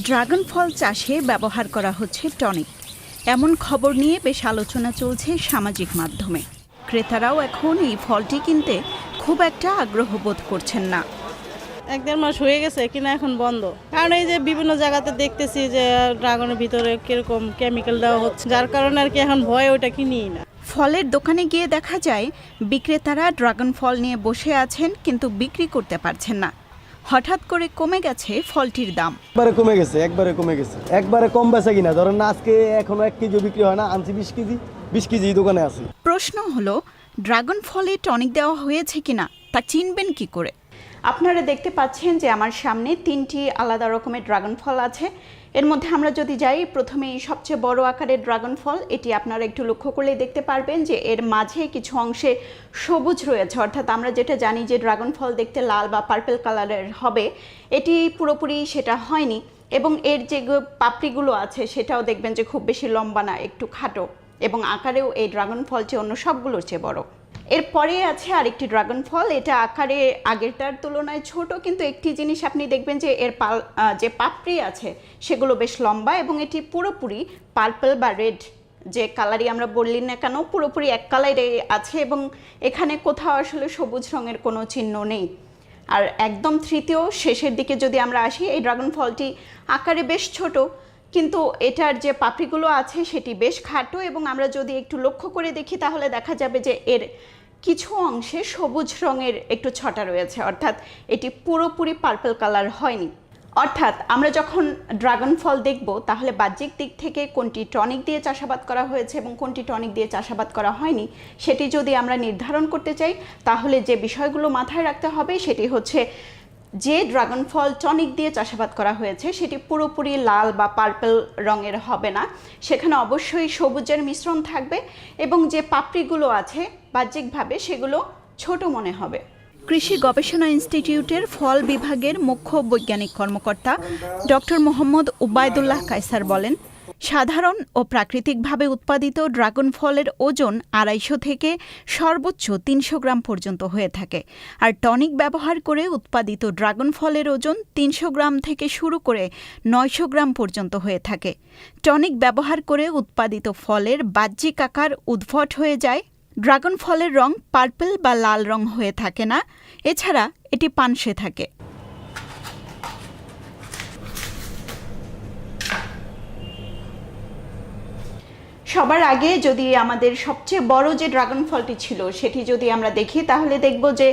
Dragon ফল চাষে ব্যবহার করা হচ্ছে টনিক, এমন খবর নিয়ে বেশ আলোচনা চলছে সামাজিক মাধ্যমে। ক্রেতারাও এখন এই ফলটি কিনতে খুব একটা আগ্রহ বোধ করছেন না। 1-1.5 মাস হয়ে গেছে, কিনা এখন বন্ধ। কারণ এই যে বিভিন্ন জায়গাতে দেখতেছি যে ড্রাগনের ভিতরে কিরকম কেমিক্যাল দেওয়া হচ্ছে, যার কারণে আর কি এখন ভয় ওটা কিনি না। ফলের দোকানে গিয়ে দেখা যায় বিক্রেতারা ড্রাগন ফল নিয়ে বসে আছেন, কিন্তু বিক্রি করতে পারছেন না। হঠাৎ করে কমে গেছে ফলটির দাম। একবারে কমে গেছে। একবারে কম বেচা কিনা, ধরেন না আজকে এখনো 1 কেজি বিক্রি হয় না, আনছি 20 কেজি দোকানে আছে। প্রশ্ন হলো, ড্রাগন ফলে টনিক দেওয়া হয়েছে কিনা তা চিনবেন কি করে? আপনারা দেখতে পাচ্ছেন যে আমার সামনে 3টি আলাদা রকমের ড্রাগন ফল আছে। এর মধ্যে আমরা যদি যাই, প্রথমে সবচেয়ে বড় আকারের ড্রাগন ফল, এটি আপনারা একটু লক্ষ্য করলে দেখতে পারবেন যে এর মাঝে কিছু অংশে সবুজ রয়েছে, অর্থাৎ আমরা যেটা জানি যে ড্রাগন ফল দেখতে লাল বা পার্পল কালারের হবে, এটি পুরোপুরি সেটা হয়নি। এবং এর যে পাপড়িগুলো আছে সেটাও দেখবেন যে খুব বেশি লম্বা না, একটু খাটো, এবং আকারেও এই ড্রাগন ফলটি অন্য সবগুলোর চেয়ে বড়। এরপরে আছে আরেকটি ড্রাগন ফল, এটা আকারে আগেরটার তুলনায় ছোট, কিন্তু একটি জিনিস আপনি দেখবেন যে এর যে পাপড়ি আছে সেগুলো বেশ লম্বা, এবং এটি পুরোপুরি পার্পল বা রেড যে কালারই আমরা বললি না কেন, পুরোপুরি এক কালারে আছে, এবং এখানে কোথাও আসলে সবুজ রঙের কোনো চিহ্ন নেই। আর একদম তৃতীয় শেষের দিকে যদি আমরা আসি, এই ড্রাগন ফলটি আকারে বেশ ছোট, কিন্তু এটার যে পাপড়িগুলো আছে সেটি বেশ খাটো, এবং আমরা যদি একটু লক্ষ্য করে দেখি তাহলে দেখা যাবে যে এর কিছু অংশে সবুজ রঙের একটু ছটা রয়েছে, অর্থাৎ এটি পুরোপুরি পার্পল কালার হয়নি। অর্থাৎ আমরা যখন ড্রাগন ফল দেখব, তাহলে বাহ্যিক দিক থেকে কোনটি টনিক দিয়ে চাষাবাদ করা হয়েছে এবং কোনটি টনিক দিয়ে চাষাবাদ করা হয়নি সেটি যদি আমরা নির্ধারণ করতে চাই, তাহলে যে বিষয়গুলো মাথায় রাখতে হবে সেটি হচ্ছে, যে ড্রাগন ফল টনিক দিয়ে চাষাবাদ করা হয়েছে সেটি পুরোপুরি লাল বা পার্পল রঙের হবে না, সেখানে অবশ্যই সবুজের মিশ্রণ থাকবে, এবং যে পাপড়িগুলো আছে বাহ্যিকভাবে সেগুলো ছোট মনে হবে। কৃষি গবেষণা ইনস্টিটিউটের ফল বিভাগের মুখ্য বৈজ্ঞানিক কর্মকর্তা ডক্টর মোহাম্মদ উবায়দুল্লাহ কায়সার বলেন, সাধারণ ও প্রাকৃতিকভাবে উৎপাদিত ড্রাগন ফলের ওজন 250 থেকে সর্বোচ্চ 300 গ্রাম পর্যন্ত হয়ে থাকে, আর টনিক ব্যবহার করে উৎপাদিত ড্রাগন ফলের ওজন 300 গ্রাম থেকে শুরু করে 900 গ্রাম পর্যন্ত হয়ে থাকে। টনিক ব্যবহার করে উৎপাদিত ফলের বাহ্যিক আকার উদ্ভট হয়ে যায়, ড্রাগন ফলের রং পার্পল বা লাল রং হয়ে থাকে না, এছাড়া এটি পানসে থাকে। সবার আগে যদি আমাদের সবচেয়ে বড় যে ড্রাগন ফলটি ছিল সেটি যদি আমরা দেখি, তাহলে দেখব যে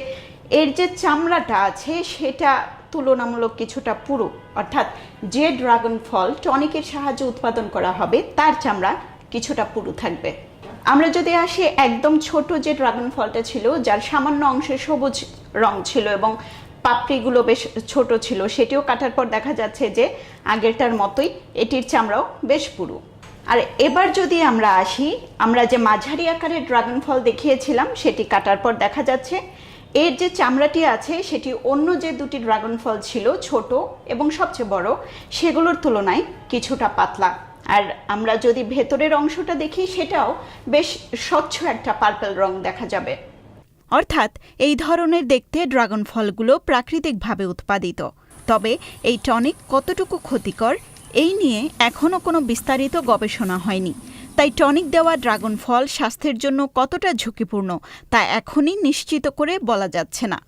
এর যে চামড়াটা আছে সেটা তুলনামূলক কিছুটা পুরু, অর্থাৎ যে ড্রাগন ফল টনিকের সাহায্যে উৎপাদন করা হবে তার চামড়া কিছুটা পুরু থাকবে। আমরা যদি আসি একদম ছোট যে ড্রাগন ফলটা ছিল, যার সামান্য অংশে সবুজ রং ছিল এবং পাপড়িগুলো বেশ ছোট ছিল, সেটিও কাটার পর দেখা যাচ্ছে যে আগেরটার মতোই এটির চামড়াও বেশ পুরু। আর এবার যদি আমরা আসি, আমরা যে মাঝারি আকারের ড্রাগন ফল দেখিয়েছিলাম সেটি কাটার পর দেখা যাচ্ছে এর যে চামড়াটি আছে সেটি অন্য যে দুটি ড্রাগন ফল ছিল ছোট এবং সবচেয়ে বড় সেগুলোর তুলনায় কিছুটা পাতলা। আর আমরা যদি ভেতরের অংশটা দেখি, সেটাও বেশ স্বচ্ছ একটা পার্পল রং দেখা যাবে। অর্থাৎ এই ধরনের দেখতে ড্রাগন ফলগুলো প্রাকৃতিকভাবে উৎপাদিত। তবে এই টনিক কতটুকু ক্ষতিকর এই নিয়ে এখনও কোনো বিস্তারিত গবেষণা হয়নি, তাই টনিক দেওয়া ড্রাগন ফল স্বাস্থ্যের জন্য কতটা ঝুঁকিপূর্ণ তা এখনই নিশ্চিত করে বলা যাচ্ছে না।